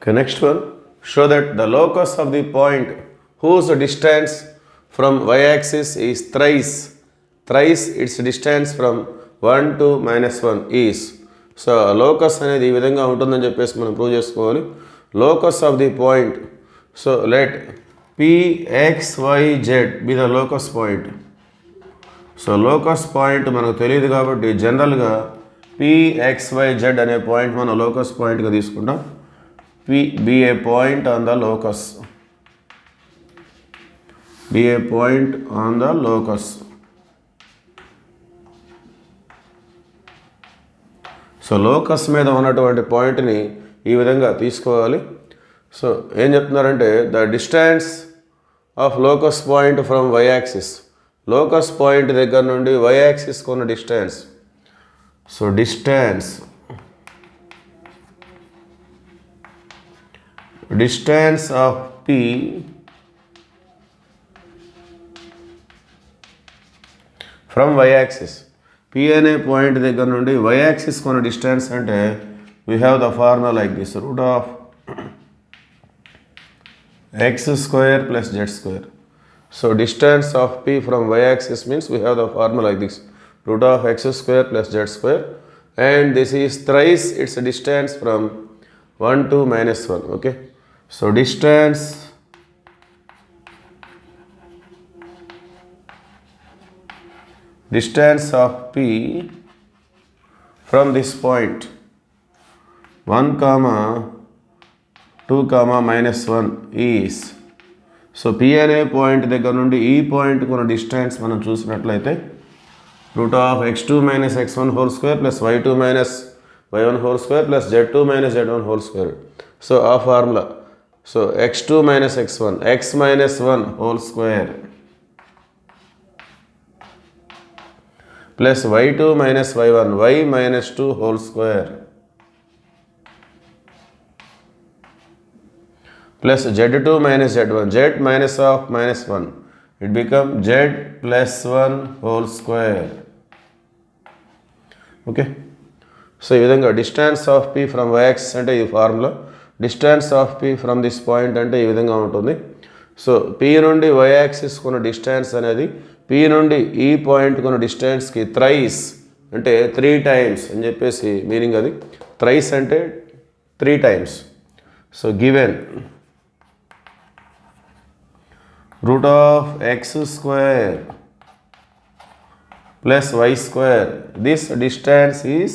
Okay, next one. Show that the locus of the point whose distance from y-axis is thrice its distance from 1 to -1 is. So locus అనేది ఈ విధంగా ఉంటుందని చెప్పేసి మనం prove చేసుకోవాలి. Locus of the point, so let PXYZ be the locus point. So locus point మనకు తెలియదు కాబట్టి జనరల్గా PXYZ అనే పాయింట్ మనం లోకస్ పాయింట్గా తీసుకుంటాం. Be a point on the locus. Be a point on the locus. So locus మీద ఉన్నటువంటి పాయింట్ని ఈ విధంగా తీసుకోవాలి. సో ఏం చెప్తున్నారంటే the distance of locus point from y axis, locus point దగ్గర నుండి వై యాక్సిస్కి ఉన్న distance. So distance of P from y-axis. P అనే పాయింట్ దగ్గర నుండి y-axis కొన్న డిస్టెన్స్ అంటే we have the formula like this, root of x square plus z square. So distance of P from y-axis means we have the formula like this, root of x square plus z square, and this is thrice its distance from 1 to -1. Okay. So distance of P from this point 1, 2, -1 is. So P అనే point దగ్గర నుండి ఈ point కొన్న distance మనం చూసినట్లయితే root of x2 - x1 whole square plus y2 - y1 whole square plus z2 - z1 whole square. So ఆ formula, so x2 - x1 x -1 whole square plus y2 - y1 y -2 whole square plus z2 - z1 z minus of -1, it become z plus 1 whole square. Okay. So ఈ విధంగా distance of P from y-axis అంటే ఈ formula, distance of P from this point అంటే ఈ విధంగా ఉంటుంది. So P నుండి y-axis కొన్న డిస్టెన్స్ అనేది P నుండి ఈ పాయింట్ కొన్న డిస్టెన్స్కి థ్రైస్ అంటే 3 times అని చెప్పేసి మీనింగ్. అది థ్రైస్ అంటే 3 times. So given root of x square plus y square, this distance is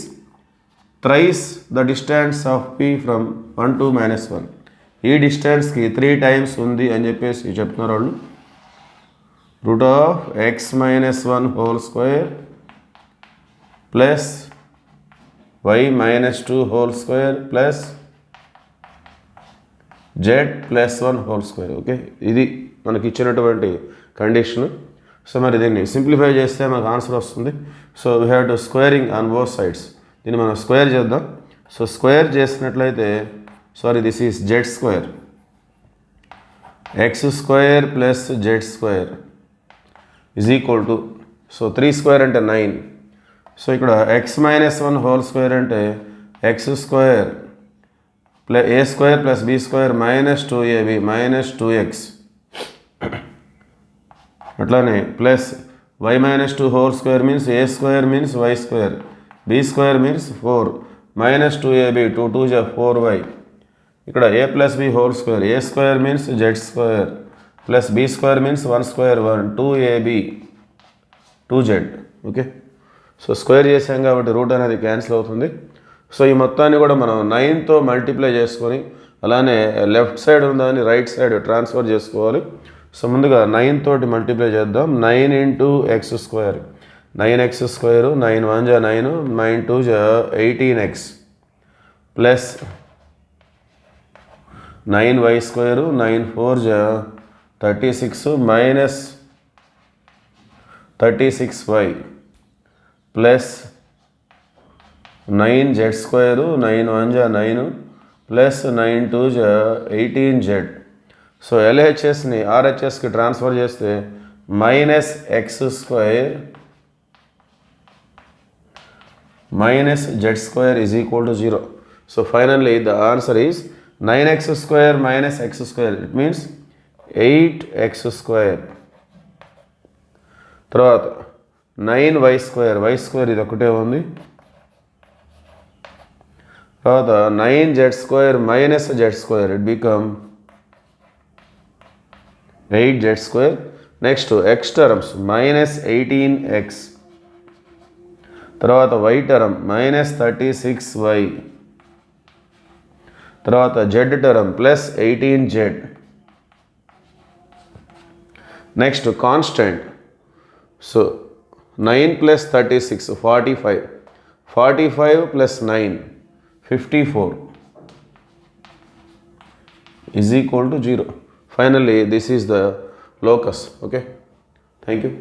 thrice the distance of P from 1 to -1. ఈ డిస్టెన్స్కి 3 times ఉంది అని చెప్పేసి చెప్తున్నారు వాళ్ళు. Root of x -1 whole square plus y -2 whole square plus z plus 1 whole square. Okay, ఇది మనకి ఇచ్చినటువంటి condition. So మరి దీన్ని సింప్లిఫై చేస్తే మనకు ఆన్సర్ వస్తుంది. So we have to squaring on both sides. దీన్ని మనం స్క్వేర్ చేద్దాం. సో స్క్వేర్ చేసినట్లయితే this is z square, x square plus z square is equal to, so 3 square అంటే 9. సో ఇక్కడ x -1 హోల్ స్క్వేర్ అంటే x square plus a square plus b square -2ab -2x, అట్లానే plus y -2 whole square means a square means y square, b square means 4 -2ab 2 2 4y. ఇక్కడ a plus b whole square, a square means z square plus b square means 1 స్క్వేర్ 1 2ab 2z. Okay. So square చేసాం కాబట్టి route అనేది cancel అవుతుంది. So ఈ మొత్తాన్ని కూడా మనం 9తో మల్టిప్లై చేసుకొని అలానే లెఫ్ట్ సైడ్ ఉందని రైట్ సైడ్ ట్రాన్స్ఫర్ చేసుకోవాలి. సో ముందుగా 9 తోటి మల్టిప్లై చేద్దాం. 9 × x square 9x square 9 1 = 9 9 2 = 18x plus 9y square 9 4 = 36 minus 36y plus 9z square 9 1 = 9 plus 9 2 = 18z. So ఎల్హెచ్ఎస్ని ఆర్హెచ్ఎస్కి ట్రాన్స్ఫర్ చేస్తే -x square -z square is equal to 0. So finally the answer is 9x square minus x square, it means 8x square. తర్వాత 9y square, y square ఇది ఒకటే ఉంది. తర్వాత 9z square minus z square, it become 8z square. Next x terms minus 18x. తర్వాత y term minus 36y. తర్వాత z term plus 18z. Next constant. So 9 plus 36 45. 45 plus 9 54 is equal to 0. Finally, this is the locus. Okay, thank you.